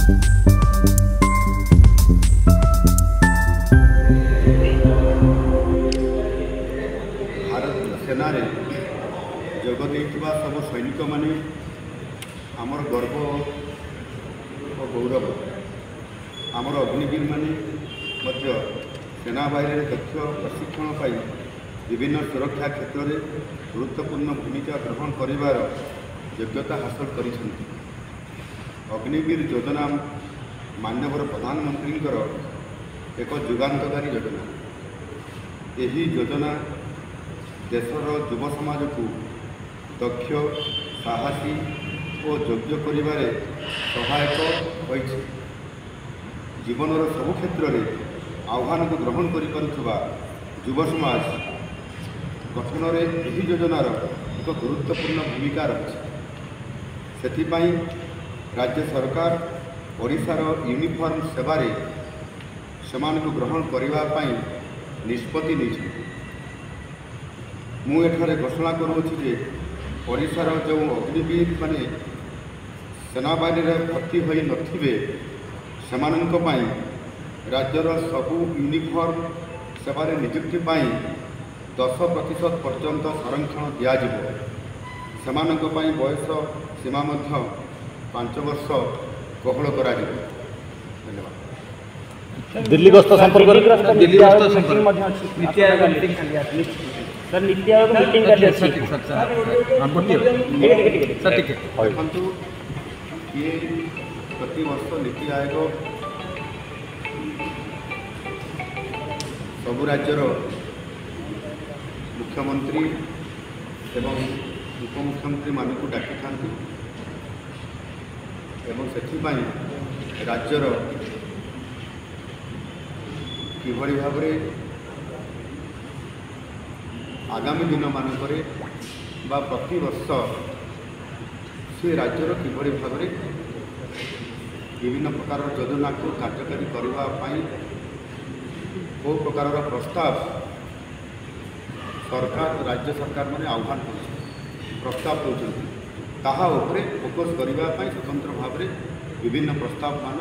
सेना जोग देइथिबा सब सैनिक माने आमर गर्व और गौरव। आमर अग्निवीर माने मध्य सेना बाहिनी दक्ष प्रशिक्षण पाई विभिन्न सुरक्षा क्षेत्र में गुरुत्वपूर्ण भूमिका ग्रहण करिवार योग्यता हासिल करिसेंति। अग्निवीर योजना माननीय प्रधानमंत्री एक जुगांतकारी योजना। यही योजना देशर युव समाज को दक्ष साहसी और योग्य करिबारे सहायक होइछि। जीवनर सबु क्षेत्र में आह्वान को ग्रहण करि पारुथबा युव समाज गठन में यही योजनार एक गुरुत्वपूर्ण भूमिका रही। सेथिपाई राज्य सरकार ओडिशार यूनिफॉर्म सेवारे समान को ग्रहण करने निष्पत्ति नहीं। मु एठारे घोषणा करुछि जे ओडिशार जो अग्निवीर माने सेना बाहिनी भर्ती होई नथिबे सेमानंक पई राज्यर सबु यूनिफॉर्म सेवारे नियुक्ति पाई 10% पर्यंत संरक्षण दियाजिबो। सेमानंक पई बयस सीमा मध्य 5 वर्ष कोहल करा जिवो। धन्यवाद। दिल्ली गस्त संपर्क नीति आयोग मीटिंग कर ये प्रति वर्ष नीति आयोग सबु राज्यर मुख्यमंत्री एवं उपमुख्यमंत्री मान को डाकी था एवं से राज्यर किभली भाव आगामी दिन मानक बा प्रति वर्ष से राज्यर किभली भाव विभिन्न प्रकार योजना को कार्यकारी करने बहु प्रकार प्रस्ताव सरकार राज्य सरकार मैंने आह्वान कर प्रस्ताव दौरान ताहा उपरे फोकस करने स्वतंत्र भाव में विभिन्न प्रस्ताव मान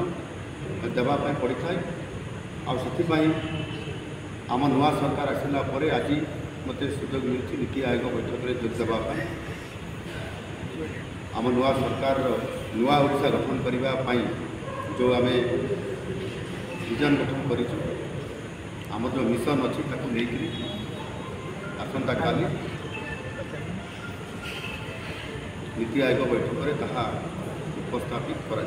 देवाई पड़ता है। आउ आम नुआ सरकार आसला पर आज मत सुजोग मिली नीति आयोग बैठक में जोग देवाई। आम नुआ सरकार नुआ ओडिशा गठन करने जो आम विजन गठन कर आम जो मिशन अच्छी नहीं आसंता काली नीति आयोग बैठक में उपस्थापित करा।